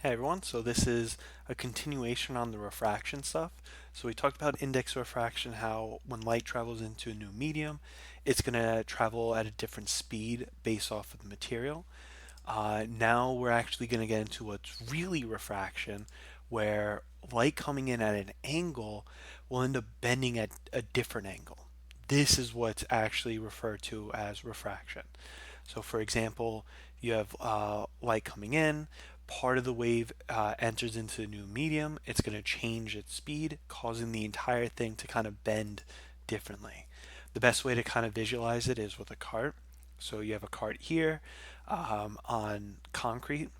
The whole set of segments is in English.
Hey everyone, so this is a continuation on the refraction stuff. So we talked about index refraction, how when light travels into a new medium, it's going to travel at a different speed based off of the material. Now we're actually going to get into what's really refraction, where light coming in at an angle will end up bending at a different angle. This is what's actually referred to as refraction. So, for example, you have light coming in, part of the wave enters into a new medium, it's going to change its speed, causing the entire thing to kind of bend differently. The best way to kind of visualize it is with a cart. So, you have a cart here on concrete.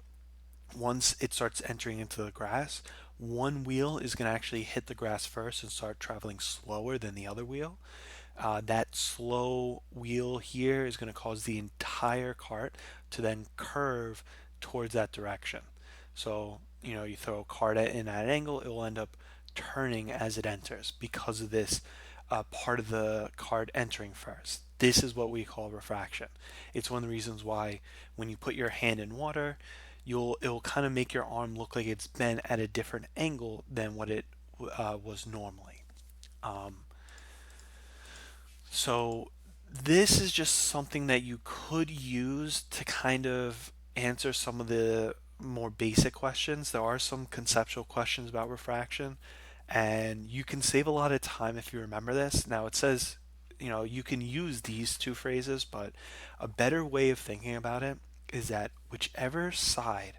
Once it starts entering into the grass, one wheel is going to actually hit the grass first and start traveling slower than the other wheel. That slow wheel here is going to cause the entire cart to then curve towards that direction. So, you throw a cart in at an angle, it will end up turning as it enters because of this part of the cart entering first. This is what we call refraction. It's one of the reasons why when you put your hand in water, it'll kind of make your arm look like it's bent at a different angle than what it was normally. Um, so this is just something that you could use to kind of answer some of the more basic questions. There are some conceptual questions about refraction, and you can save a lot of time if you remember this. Now it says, you can use these two phrases, but a better way of thinking about it is that whichever side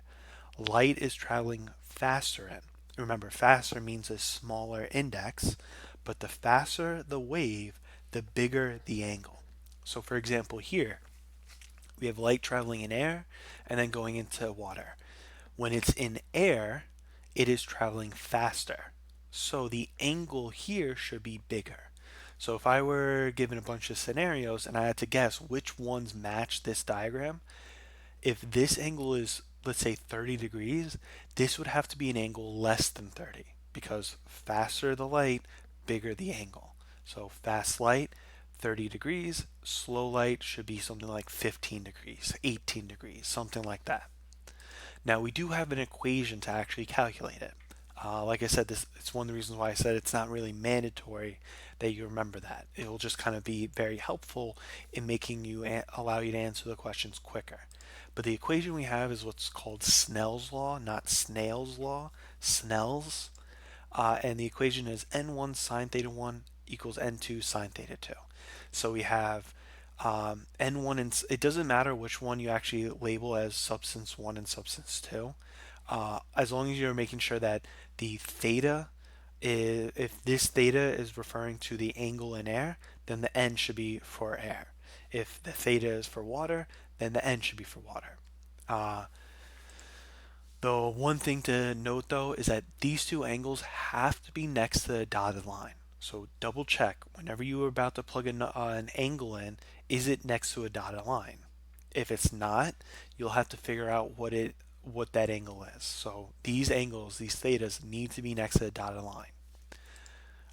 light is traveling faster in, remember, faster means a smaller index, but the faster the wave, the bigger the angle. So, for example, here we have light traveling in air and then going into water. When it's in air, it is traveling faster. So, the angle here should be bigger. So, if I were given a bunch of scenarios and I had to guess which ones match this diagram, if this angle is, let's say, 30 degrees, this would have to be an angle less than 30 because faster the light, bigger the angle. So fast light, 30 degrees, slow light should be something like 15 degrees, 18 degrees, something like that. Now we do have an equation to actually calculate it. Like I said, this it's one of the reasons why I said it's not really mandatory that you remember that. It will just kind of be very helpful in making allow you to answer the questions quicker. But the equation we have is what's called Snell's law, not Snail's law. Snell's, and the equation is n1 sine theta 1 equals n2 sine theta 2. So we have n1, and it doesn't matter which one you actually label as substance 1 and substance 2, as long as you're making sure that the theta is, if this theta is referring to the angle in air, then the n should be for air. If the theta is for water, then the n should be for water. Uh, the one thing to note though is that these two angles have to be next to the dotted line. So double check whenever you are about to plug an angle in, is it next to a dotted line? If it's not, you'll have to figure out what that angle is. So these angles, these thetas, need to be next to the dotted line.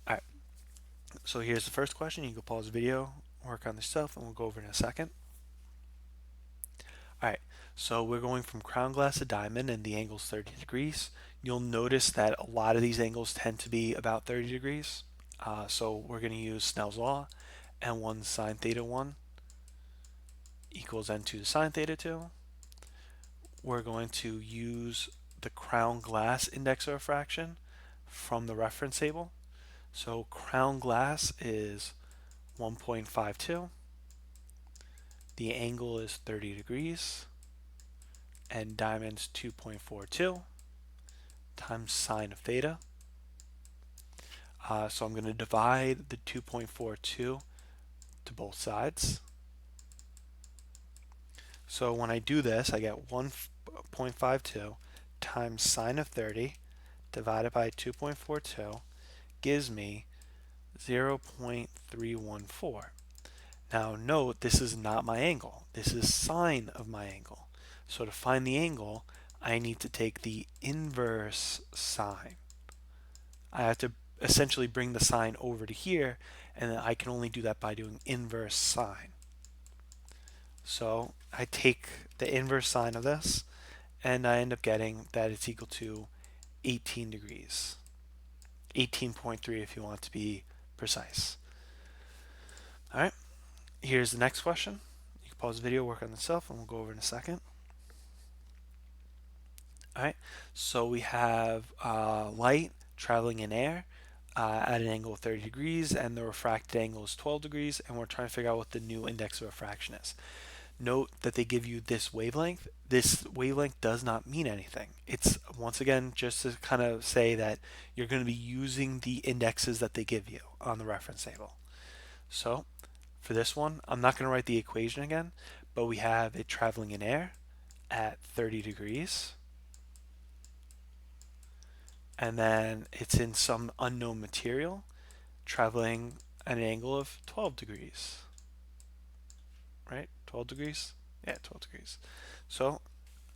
All right. So here's the first question. You can pause the video, work on this stuff, and we'll go over in a second. All right, so we're going from crown glass to diamond and the angle's 30 degrees. You'll notice that a lot of these angles tend to be about 30 degrees. So we're going to use Snell's law, n1 sine theta 1 equals n2 sine theta 2. We're going to use the crown glass index of refraction from the reference table. So crown glass is 1.52. The angle is 30 degrees and diamond's 2.42 times sine of theta. So I'm going to divide the 2.42 to both sides. So when I do this, I get 1.52 times sine of 30 divided by 2.42 gives me 0.314. Now note, this is not my angle. This is sine of my angle. So to find the angle, I need to take the inverse sine. I have to essentially bring the sine over to here, and then I can only do that by doing inverse sine. So I take the inverse sine of this, and I end up getting that it's equal to 18 degrees. 18.3 if you want to be precise. All right, here's the next question. You can pause the video, work on itself, and we'll go over in a second. All right, so we have light traveling in air at an angle of 30 degrees, and the refracted angle is 12 degrees, and we're trying to figure out what the new index of refraction is. Note that they give you this wavelength. This wavelength does not mean anything. It's, once again, just to kind of say that you're going to be using the indexes that they give you on the reference table. So for this one, I'm not going to write the equation again, but we have it traveling in air at 30 degrees. And then it's in some unknown material traveling at an angle of 12 degrees. Right? 12 degrees? Yeah, 12 degrees. So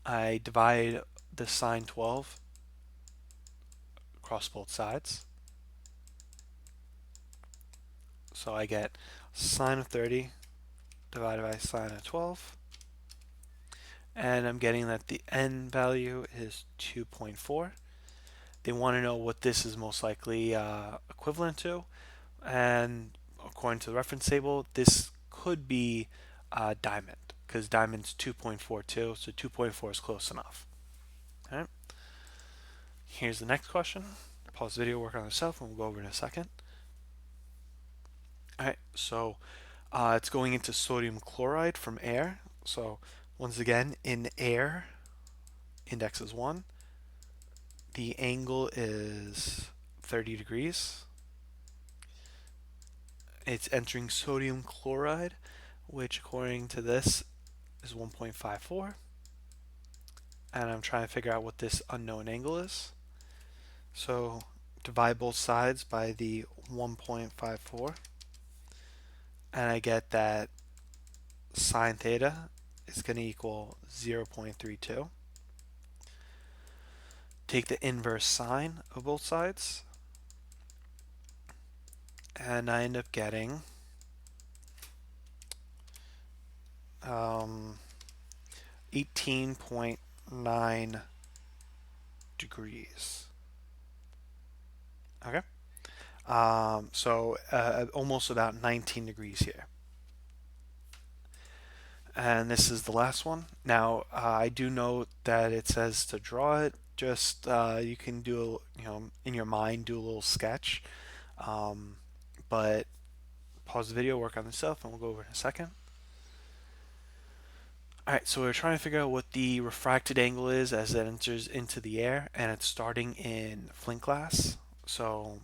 I divide the sine 12 across both sides. So I get sine of 30 divided by sine of 12. And I'm getting that the n value is 2.4. They want to know what this is most likely equivalent to. And according to the reference table, this could be diamond, because diamond's 2.42, so 2.4 is close enough. All right. Here's the next question. Pause the video, work on yourself, and we'll go over in a second. All right, so it's going into sodium chloride from air. So once again, in air, index is 1. The angle is 30 degrees. It's entering sodium chloride, which according to this is 1.54. And I'm trying to figure out what this unknown angle is. So divide both sides by the 1.54. And I get that sine theta is going to equal 0.32. Take the inverse sine of both sides, and I end up getting 18.9 degrees. Okay, so almost about 19 degrees here. And this is the last one. Now, I do note that it says to draw it. Just you can do, in your mind, do a little sketch. But pause the video, work on this stuff, and we'll go over in a second. All right, so we're trying to figure out what the refracted angle is as it enters into the air, and it's starting in flint glass. So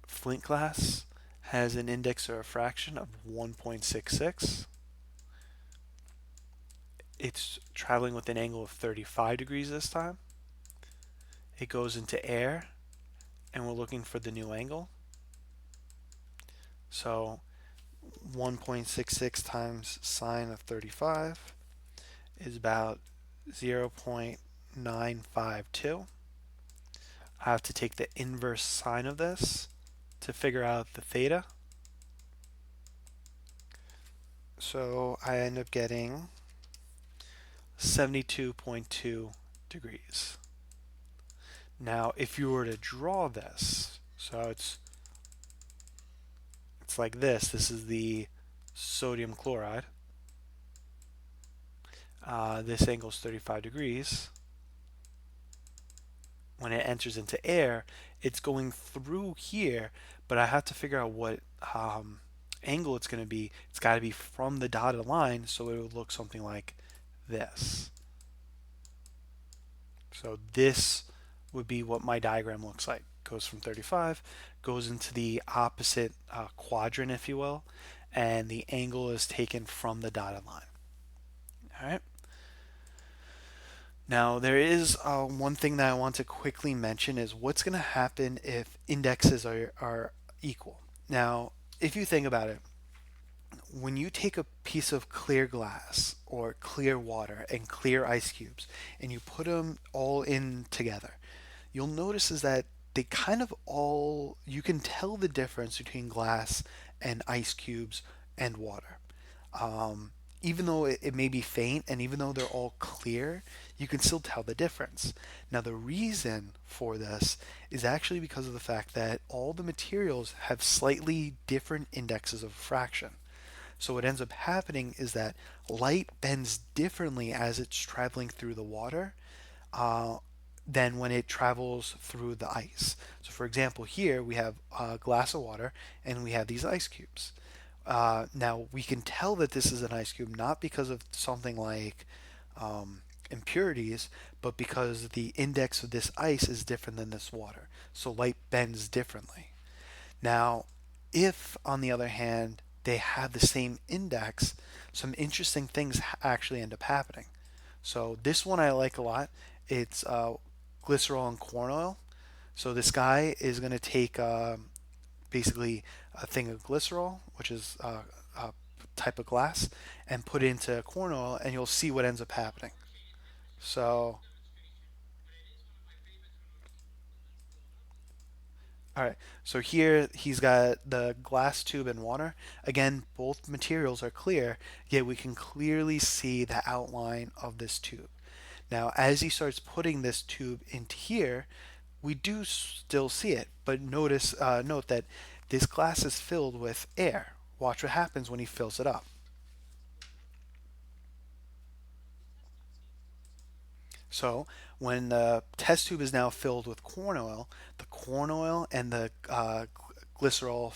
flint glass has an index of refraction of 1.66. It's traveling with an angle of 35 degrees this time. It goes into air, and we're looking for the new angle. So 1.66 times sine of 35 is about 0.952. I have to take the inverse sine of this to figure out the theta. So I end up getting 72.2 degrees. Now, if you were to draw this, so it's like this. This is the sodium chloride. This angle is 35 degrees. When it enters into air, it's going through here, but I have to figure out what angle it's going to be. It's got to be from the dotted line, so it would look something like this. So this would be what my diagram looks like. Goes from 35, goes into the opposite quadrant, if you will, and the angle is taken from the dotted line. All right. Now there is one thing that I want to quickly mention is what's going to happen if indexes are equal. Now, if you think about it, when you take a piece of clear glass or clear water and clear ice cubes and you put them all in together, you'll notice is that they kind of all, you can tell the difference between glass and ice cubes and water. Even though it may be faint and even though they're all clear, you can still tell the difference. Now, the reason for this is actually because of the fact that all the materials have slightly different indexes of refraction. So what ends up happening is that light bends differently as it's traveling through the water uh, than when it travels through the ice. So for example, here we have a glass of water and we have these ice cubes. Now we can tell that this is an ice cube not because of something like impurities, but because the index of this ice is different than this water. So light bends differently. Now, if on the other hand they have the same index, some interesting things actually end up happening. So this one I like a lot. It's glycerol and corn oil. So this guy is going to take basically a thing of glycerol, which is a type of glass, and put it into corn oil, and you'll see what ends up happening. So, all right. So here he's got the glass tube and water. Again, both materials are clear, yet we can clearly see the outline of this tube. Now, as he starts putting this tube into here, we do still see it, but note that this glass is filled with air. Watch what happens when he fills it up. So when the test tube is now filled with corn oil, the corn oil and the glycerol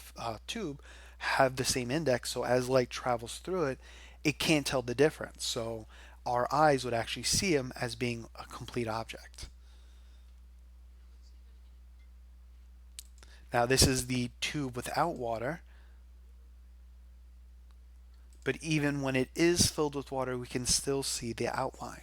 tube have the same index. So as light travels through it, it can't tell the difference. So our eyes would actually see them as being a complete object. Now this is the tube without water, but even when it is filled with water, we can still see the outline.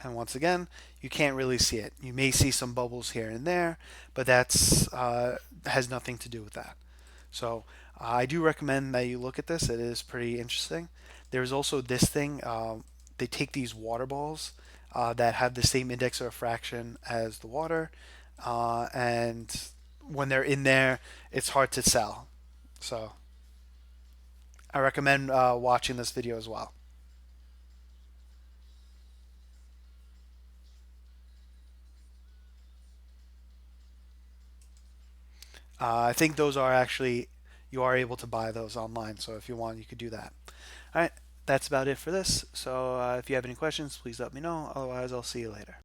And once again, you can't really see it. You may see some bubbles here and there, but that's has nothing to do with that. So I do recommend that you look at this. It is pretty interesting. There's also this thing. They take these water balls that have the same index of refraction as the water, and when they're in there, it's hard to tell. So I recommend watching this video as well. I think those are actually, you are able to buy those online. So if you want, you could do that. All right, that's about it for this. So if you have any questions, please let me know. Otherwise, I'll see you later.